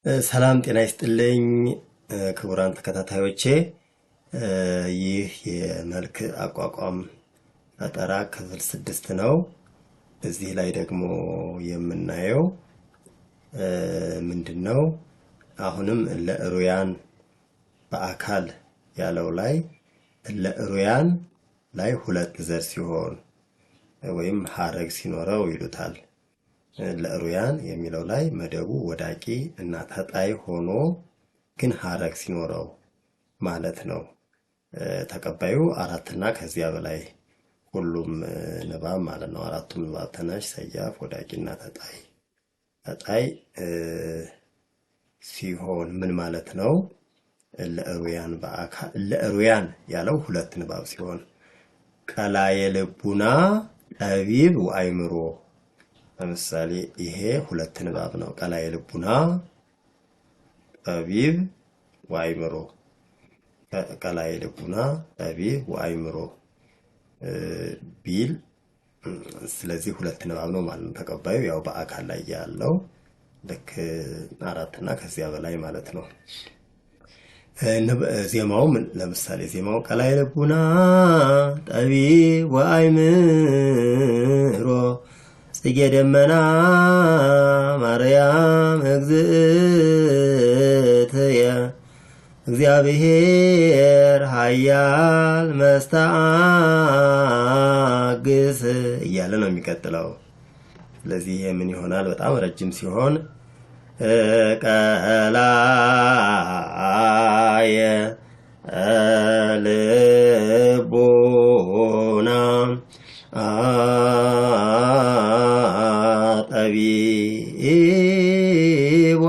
ሰላም ጤና ይስጥልኝ ክቡራን ተከታታዮቼ። ይህ የመልክ አቋቋም ፈጠራ ክፍል 6 ነው። እዚህ ላይ ደግሞ የምናየው ምንድነው? አሁንም ለሩያን በአካል ያለው ላይ ለሩያን ላይ ሁለት ዘር ሲሆን ወይም ሐረግ ሲኖረው ይሉታል። ለሩያን የሚለው ላይ መደቡ ወዳቂ እና ተጣይ ሆኖ ግን ሐረግ ሲኖረው ማለት ነው። ተቀባዩ አራት እና ከዚያ በላይ ሁሉም ንባብ ማለት ነው። አራቱም ንባብ ተናሽ፣ ሰያፍ፣ ወዳቂ እና ተጣይ ሲሆን ምን ማለት ነው? ለሩያን በአካል ለሩያን ያለው ሁለት ንባብ ሲሆን ቀላየ ልቡና ጠቢብ ወአእምሮ። ለምሳሌ ይሄ ሁለት ንባብ ነው። ቀላየ ልቡና ጠቢብ ወአእምሮ፣ ቀላየ ልቡና ጠቢብ ወአእምሮ ቢል ስለዚህ ሁለት ንባብ ነው ማለት ነው። ተቀባዩ ያው በአካል ላይ ያለው ልክ አራት እና ከዚያ በላይ ማለት ነው። ዜማው ለምሳሌ ዜማው ቀላየ ልቡና ጠቢብ ወአእምሮ ጽጌ ደመና ማርያም እግዝእትየ እግዚአብሔር ኃያል መስተአግስ እያለ ነው የሚቀጥለው። ስለዚህ ይሄ ምን ይሆናል? በጣም ረጅም ሲሆን ቀላየ ልቡና ጠቢብ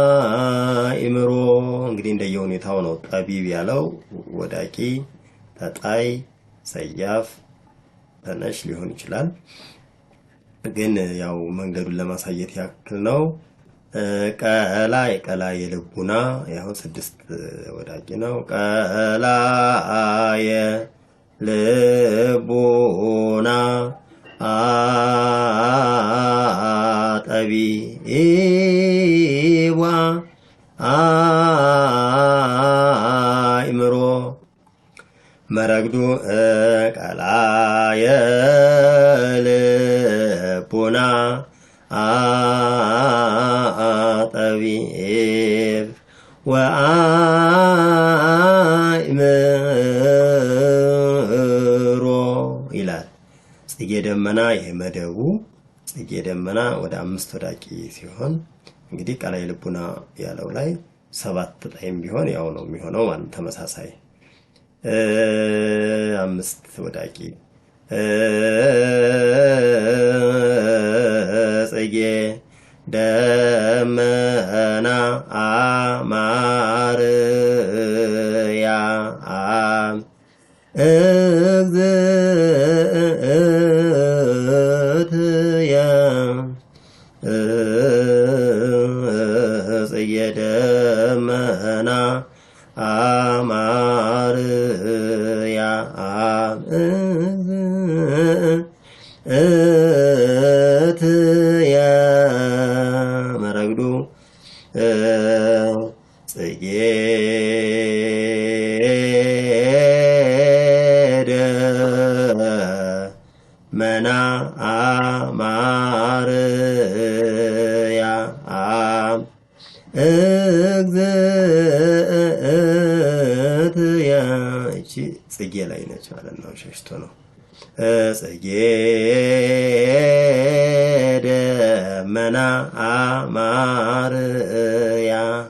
ወአእምሮ። እንግዲህ እንደየሁኔታው ነው። ጠቢብ ያለው ወዳቂ፣ ተጣይ፣ ሰያፍ፣ ተነሽ ሊሆን ይችላል። ግን ያው መንገዱን ለማሳየት ያክል ነው። ቀላየ ልቡና ያው 6 ወዳቂ ነው። ቀላየ ልቡና ጠቢብ ወአእምሮ መረግዱ ቀላየ ልቡና ጠቢብ ወአእምሮ ይላል። ጽጌ ደመና ይሄ መደቡ ጽጌ ደመና ወደ 5 ወዳቂ ሲሆን እንግዲህ ቀላየ ልቡና ያለው ላይ 7 ጣይም ቢሆን ያው ነው የሚሆነው ማለት ተመሳሳይ 5 ወዳቂ ጽጌ ደመና ማርያም እግዝእትየ ጽጌ ደመና ማርያም እግዝእትየ መረግዱ ጽጌ ደመና ማርያም እግዝእትየ እቺ ጽጌ ላይ ነች ማለት ነው። ሸሽቶ ነው። ጽጌ ደመና ማርያም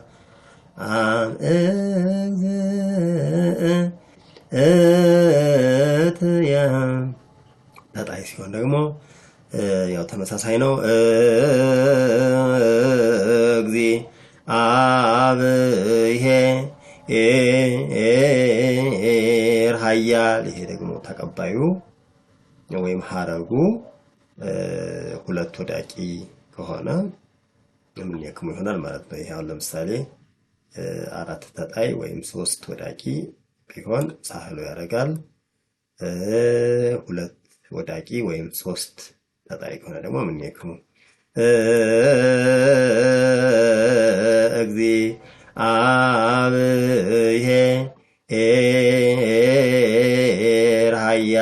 እግዝእትየ ተጣይ ሲሆን ደግሞ ያው ተመሳሳይ ነው። እግዚአብሔር ኃያል። ይሄ ደግሞ ተቀባዩ ወይም ሐረጉ ሁለት ወዳቂ ከሆነ ምን ያክሙ ይሆናል ማለት ነው። ይሄ አሁን ለምሳሌ 4 ተጣይ ወይም 3 ወዳቂ ቢሆን ሳህሎ ያደርጋል። 2 ወዳቂ ወይም 3 ተጣይ ከሆነ ደግሞ ምን ያክሙ እግዚአብሔር ኃያል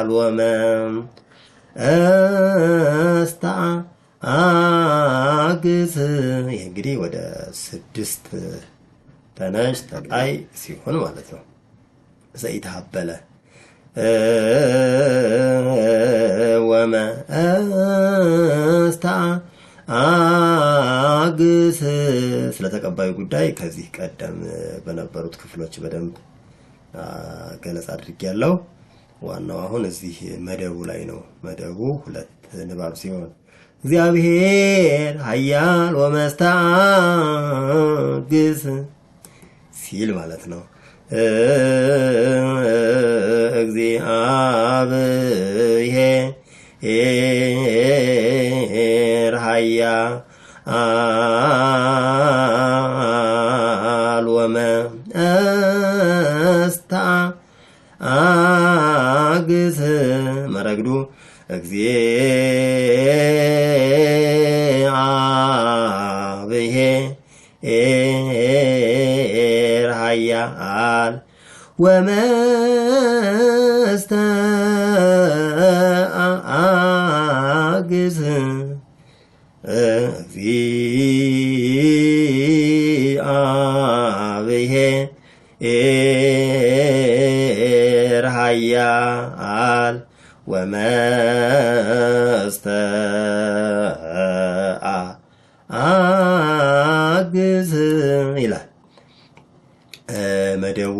ወመንእስታግስ። ይህ እንግዲህ ወደ 6 ተነሽ ተጣይ ሲሆን ማለት ነው። ዘኢተሃበለ ወመንእስታግስ ስለተቀባዩ ጉዳይ ከዚህ ቀደም በነበሩት ክፍሎች በደንብ ገለጻ አድርጌያለሁ። ዋናው አሁን እዚህ መደቡ ላይ ነው። መደቡ 2 ንባብ ሲሆን እግዚአብሔር ኃያል ወመንእስታግስ ሲል ማለት ነው። እግዚአብሔር ኃያል ወመንእስታግስ መረግዱ እግዚአብሔር ኃያል ወመንእስታግስ እግዚአብሔር ኃያል ወመንእስታግስ ይላል። መደቡ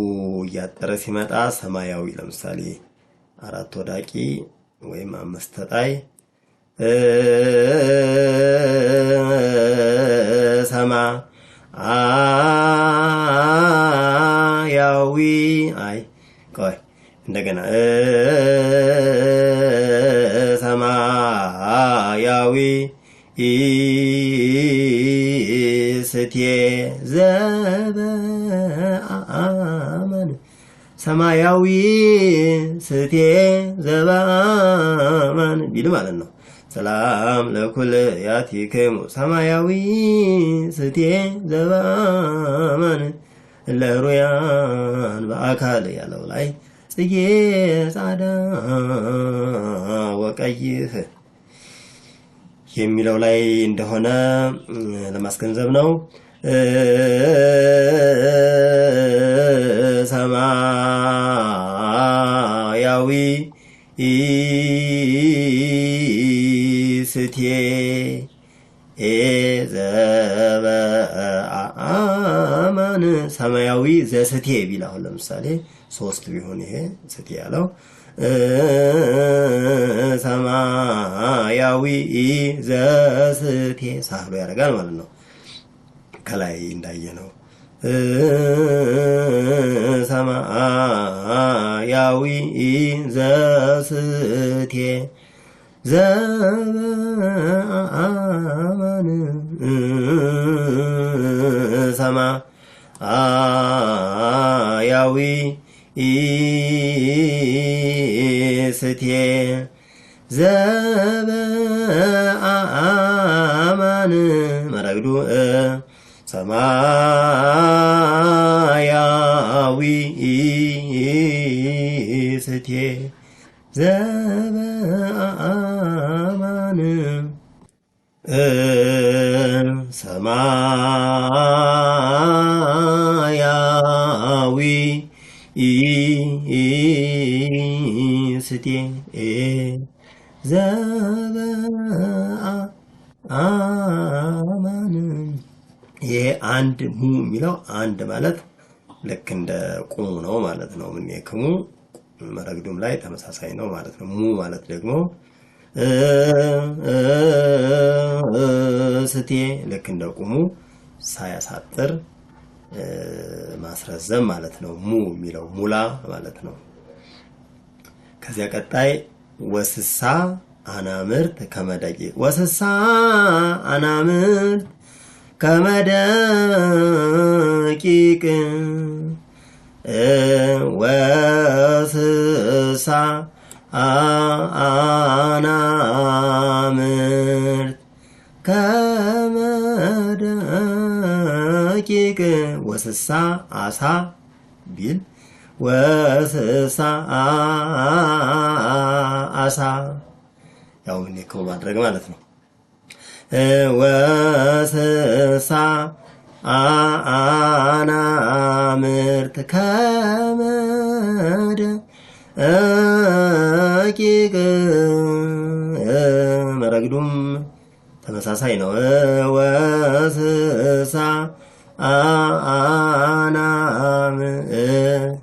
እያጠረ ሲመጣ ሰማያዊ ለምሳሌ 4 ወዳቂ ወይም 5 ተጣይ ሰማያዊ እንደገና ሰማያዊ ስቴ ዘበአማን ሰማያዊ ስቴ ዘበአማን ቢል ማለት ነው። ሰላም ለኩልያቲክሙ ሰማያዊ ስቴ ዘበአማን ለሩያን በአካል ያለው ላይ ጽጌ ጻዳ ወቀይህ የሚለው ላይ እንደሆነ ለማስገንዘብ ነው። ሰማያዊ ስቴ ዘበአማን ሰማያዊ ዘስቴ ቢል አሁን ለምሳሌ 3 ቢሆን ይሄ ስቴ ያለው ሰማያዊ ዘስቴ ሳህሎ ያደርጋል ማለት ነው። ከላይ እንዳየነው ሰማያዊ ዘስቴ ዘበአማን ሰማያዊ ስቴ ዘበአማን መረግዱ ሰማያዊ ስቴ ዘበአማን ሰማያዊ ስቴ ዘበአማን ይሄ አንድ ሙ የሚለው አንድ ማለት ልክ እንደ ቁሙ ነው ማለት ነው። ምን የክሙ መረግዱም ላይ ተመሳሳይ ነው ማለት ነው። ሙ ማለት ደግሞ ስቴ ልክ እንደ ቁሙ ሳያሳጥር ማስረዘም ማለት ነው። ሙ የሚለው ሙላ ማለት ነው። ከዚያ ቀጣይ ወስሳ አናምርት ከመደቂ ወስሳ አናምርት ከመደቂቅ ወስሳ አናምርት ከመደቂቅ ወስሳ አሳ ቢል ወስሳ አሳ ያው ኔኮ ማድረግ ማለት ነው። ወስሳ አናምርት ከመደቂቅ መረግዱም ተመሳሳይ ነው። ወስሳ አናምርት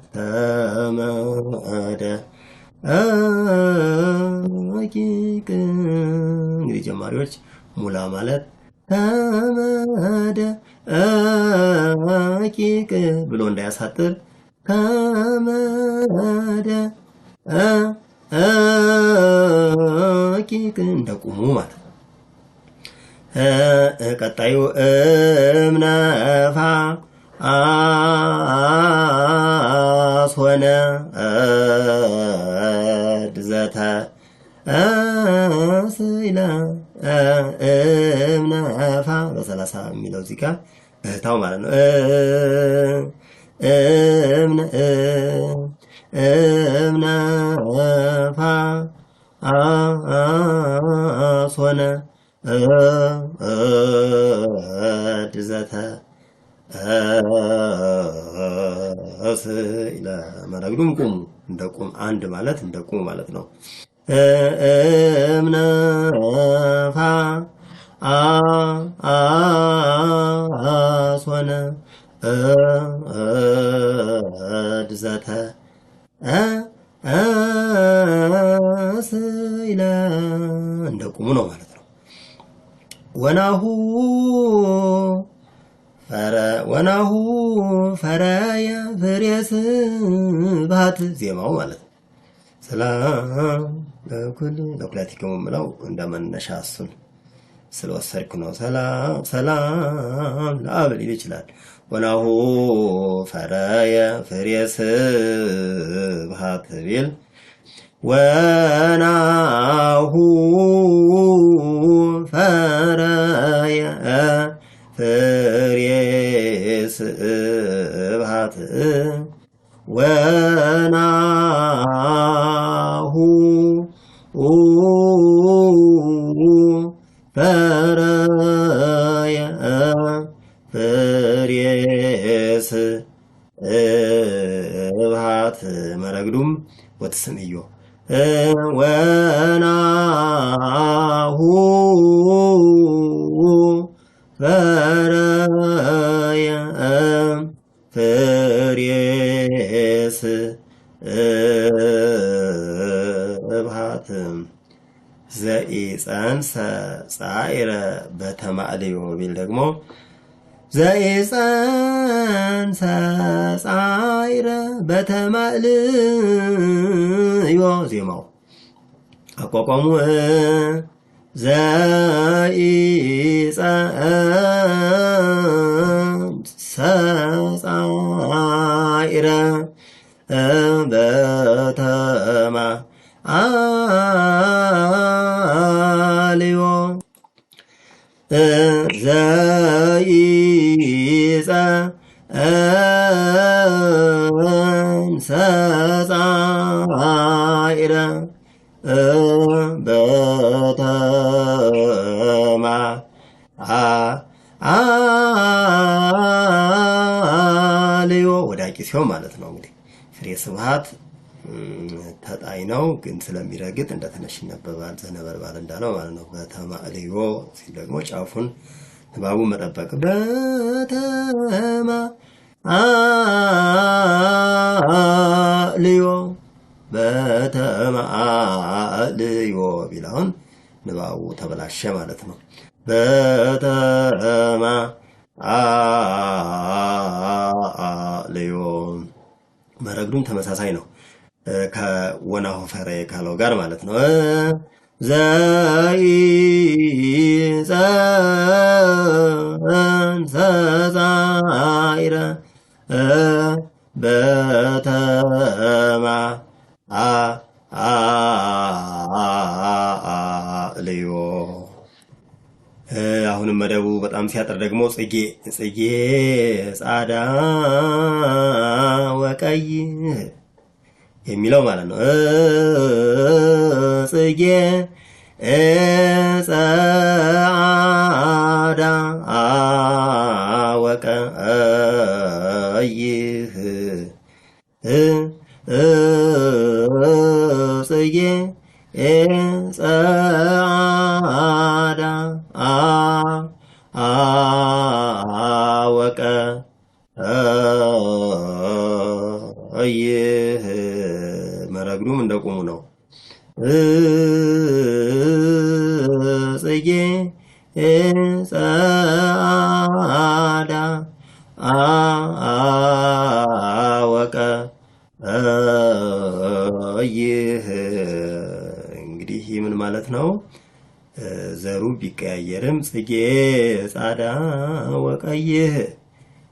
ከመደቂቅ እንግዲህ ጀማሪዎች ሙላ ማለት ከመደቂቅ ብሎ እንዳያሳጥር ከመደቂቅ እንደቁሙ ማለት ነው። ቀጣዩ እምነፋ አስሆነ ድዘተ ስኢለ እምነፋ በሰላሳ የሚለው እዚህ ጋር እህታው ማለት ነው። እምነፋ አስሆነ ድዘተ ስኢለ መረግዱም ቁሙ እንደ ቁም አንድ ማለት እንደ ቁሙ ማለት ነው። እምነፋ አስሆነ ድዘተ ስኢለ እንደ ቁሙ ነው ማለት ነው። ወናሁ ፈረየ ፍሬ ስብሐት ዜማው ማለት ነው። ሰላም ለኩላቲክሙ የምለው እንደ መነሻ እሱን ስለወሰድኩ ነው። ሰላም ለአብ ሊል ይችላል። ወናሁ ፈረየ ፍሬ ስብሐት ቢል ወናሁ ፈረየ ፍሬ ስብሐት ወናሁ ፈረየ ፍሬ ስብሐት መረግዱም ወትስምዮ ወናሁ ፈረየ ፍሬ ስብሐት ዘኢፀንሰ ጻዕረ በተማዕልዮ ቢል ደግሞ ዘኢፀንሰ ጻዕረ በተማዕልዮ ዜማው አቋቋሙ ዘኢፀንሰ ጻዕረ በተማዕልዮ ዘኢፀንሰ ጻዕረ በተማዕልዮ ወዳቂ ሲሆን ማለት ነው። እንግዲህ ፍሬ ስብሐት ተጣይ ነው፣ ግን ስለሚረግጥ እንደ ትንሽ ይነበባል። ዘነበልባል እንዳለው ማለት ነው። በተማዕልዮ ሲል ደግሞ ጫፉን ንባቡን መጠበቅ በተማዕልዮ በተማዕልዮ ቢላውን ንባቡ ተበላሸ ማለት ነው። በተማዕልዮ መረግዱም ተመሳሳይ ነው ከወናሁ ፈረየ ካለው ጋር ማለት ነው። ዘኢፀንሰ ጻዕረ በተማዕልዮ ተማልዮ። አሁንም መደቡ በጣም ሲያጥር ደግሞ ጽጌ ጽጌ ጻዳ ወቀይ የሚለው ማለት ነው። ጽጌ ጻዳ ወቀይ ጽጌ ጻዳ ወቀይ መረግዱም እንደቆሙ ነው። ጽጌ ጻዳ ወቀይ እንግዲህ ይህ ምን ማለት ነው? ዘሩ ቢቀያየርም ጽጌ ጻዳ ወቀይህ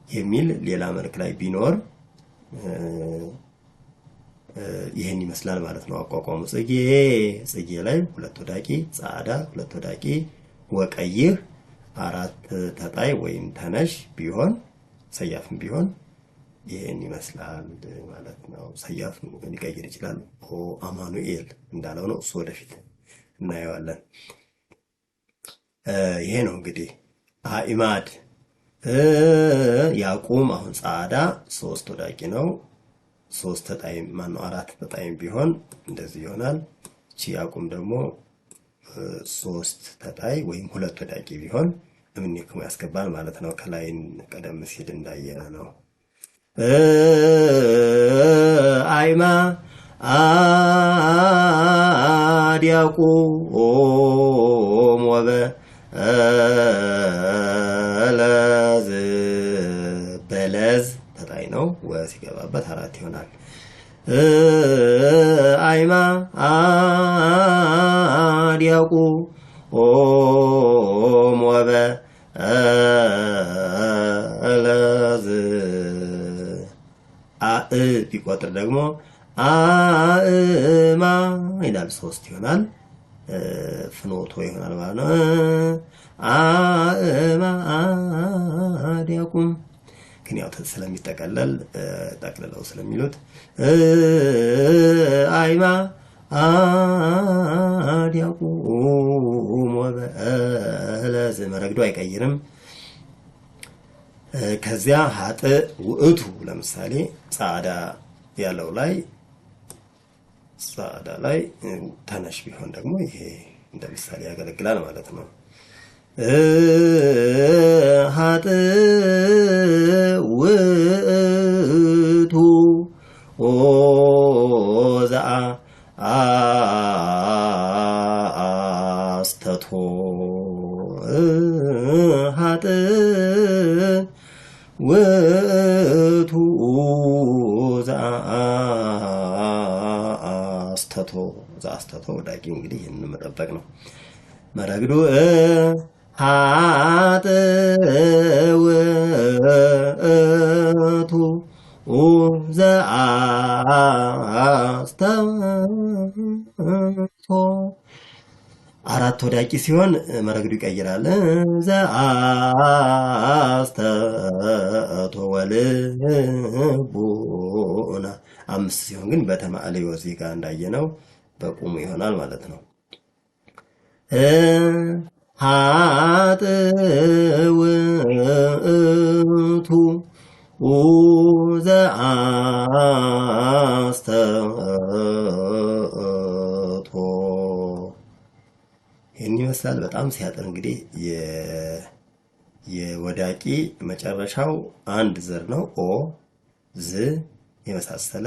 የሚል ሌላ መልክ ላይ ቢኖር ይህን ይመስላል ማለት ነው አቋቋሙ። ጽጌ ጽጌ ላይ ሁለት ወዳቂ፣ ጻዳ ሁለት ወዳቂ፣ ወቀይህ አራት ተጣይ ወይም ተነሽ ቢሆን ሰያፍም ቢሆን ይህን ይመስላል ማለት ነው። ሰያፍ ሊቀይር ይችላል። አማኑኤል እንዳለው ነው። እሱ ወደፊት እናየዋለን። ይሄ ነው እንግዲህ አኢማድ ያቁም። አሁን ጻዳ ሶስት ወዳቂ ነው። ሶስት ተጣይም ማነው አራት ተጣይም ቢሆን እንደዚህ ይሆናል። እቺ ያቁም ደግሞ ሶስት ተጣይ ወይም ሁለት ወዳቂ ቢሆን እምኔክሙ ያስገባል ማለት ነው። ከላይን ቀደም ሲል እንዳየነ ነው። አይማ አዲያቁም ወበለዝ በለዝ ተጣይ ነው። ወሲገባበት አራት ይሆናል። አይማ አዲያቁም ወበለዝ አእ ቢቆጥር ደግሞ አእማ ይላል። ሶስት ይሆናል። ፍኖቶ ይሆናል ማለት ነው። አእማ አዲያቁም ግን ያው ስለሚጠቀለል ጠቅልለው ስለሚሉት አይማ አዲያቁም ወበለዝ መረግዶ አይቀይርም። ከዚያ ሀጥ ውእቱ ለምሳሌ ጻዳ ያለው ላይ ጻዳ ላይ ተነሽ ቢሆን ደግሞ ይሄ እንደ ምሳሌ ያገለግላል ማለት ነው። ሀጥ ውእቱ ኦዛአ አስተቶ ሀጥ ውእቱ ዘአስተቶ ዘአስተቶ ወዳቂ እንግዲህ ይህንን መጠበቅ ነው። መረግዱ ሀጥ ውእቱ ዘአስተቶ አራት ወዳቂ ሲሆን መረግዱ ይቀይራል። ዘአስተቶ ወልቡና አምስት ሲሆን ግን በተማዕልዮ እዚህ ጋር እንዳየነው በቁሙ ይሆናል ማለት ነው። ሀጥ ውእቱ ዘአስተቶ ይህን ይመስላል። በጣም ሲያጥር እንግዲህ የወዳቂ መጨረሻው አንድ ዘር ነው። ኦ ዝ የመሳሰለ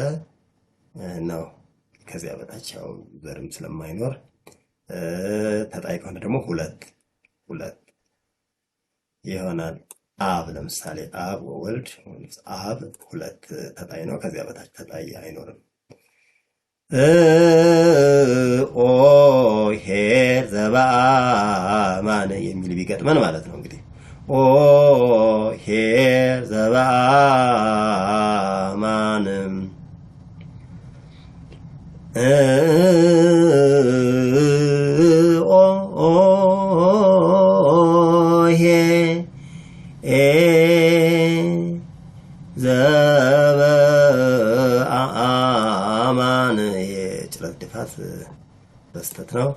ነው። ከዚያ በታች ያው ዘርም ስለማይኖር ተጣይ ከሆነ ደግሞ ሁለት ይሆናል። አብ ለምሳሌ አብ ወወልድ አብ ሁለት ተጣይ ነው። ከዚያ በታች ተጣይ አይኖርም። ኦ ሄር ዘበአማን የሚል ቢገጥመን ማለት ነው እንግዲህ ኦ ሄር ዘበአማን ኦ በስተት ነው።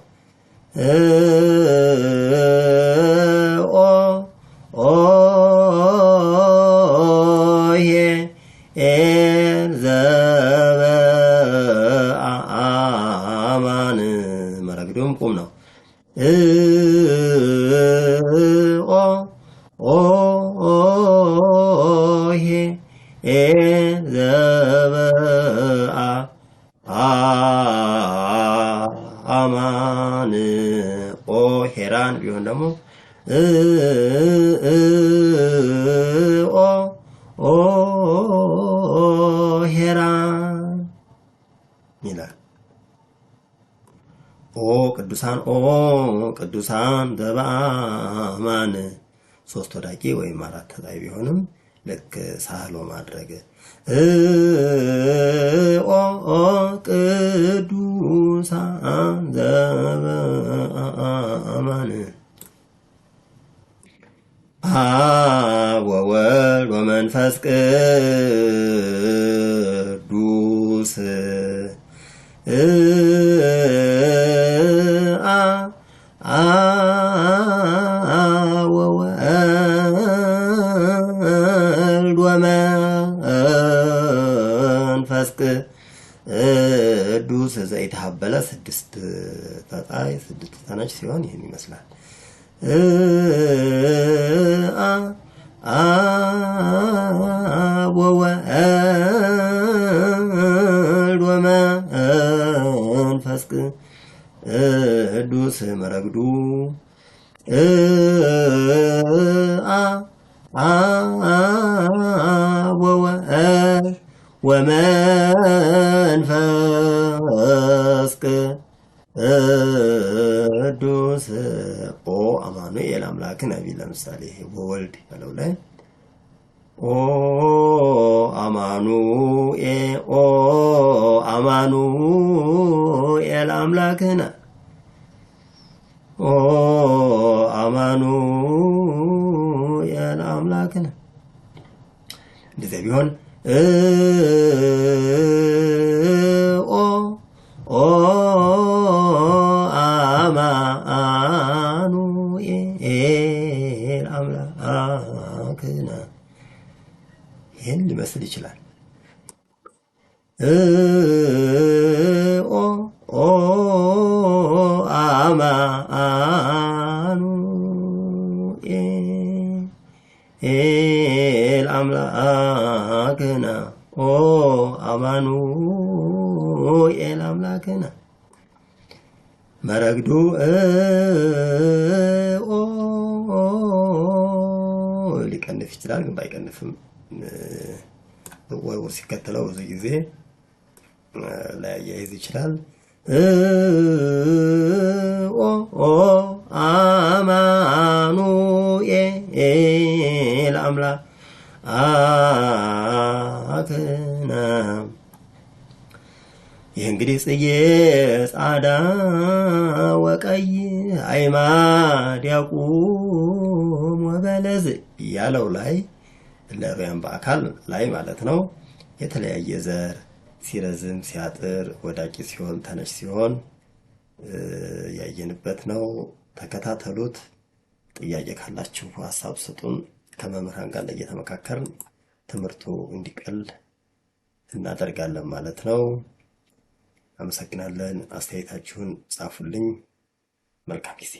ዘበአማን መረግዶም ቁም ነው። ዘበአማን ሄራን ቢሆን ደግሞ ሄራን ይላል። ቅዱሳን ዘበአማን ሶስት ወዳቂ ወይም አራት ተጣይ ቢሆንም ልክ ሳህሎ ማድረግ ቅዱሳን ዘበአማን አብ ወወልድ ወመንፈስ ቅዱስ ወወልድ ወመንፈስ ቅዱስ ዘኢተሃበለ ስድስት ተጣይ ስድስት ተነች ሲሆን ይህን ይመስላል። ወወልድ ወመንፈስ ቅዱስ መረግዱ ወወልድ ወመንፈስ ቅዱስ አማኑኤል አምላክ ነቢ። ለምሳሌ ይሄ ወወልድ ያለው ላይ አማኑኤል አምላክነ አማኑኤል አምላክነ እንደዚህ ቢሆን አማኑኤል አምላክነ ይህን ሊመስል ይችላል። አማኑኤል አምላክነ አማኑኤል አምላክነ መረግዱ ሊቀንፍ ይችላል፣ ግን ባይቀንፍም ወው ሲከተለው ብዙ ጊዜ ላያያይዝ ይችላል። አማኑኤል አምላክነ ይህ እንግዲህ ጽጌ ጻዳ ወቀይ አይማድ ያቁም ወበለዝ ያለው ላይ ለሩያን በአካል ላይ ማለት ነው። የተለያየ ዘር ሲረዝም ሲያጥር ወዳቂ ሲሆን ተነሽ ሲሆን ያየንበት ነው። ተከታተሉት። ጥያቄ ካላችሁ ሐሳብ ስጡን። ከመምህራን ጋር እየተመካከርን ትምህርቱ እንዲቀል እናደርጋለን ማለት ነው። አመሰግናለን። አስተያየታችሁን ጻፉልኝ። መልካም ጊዜ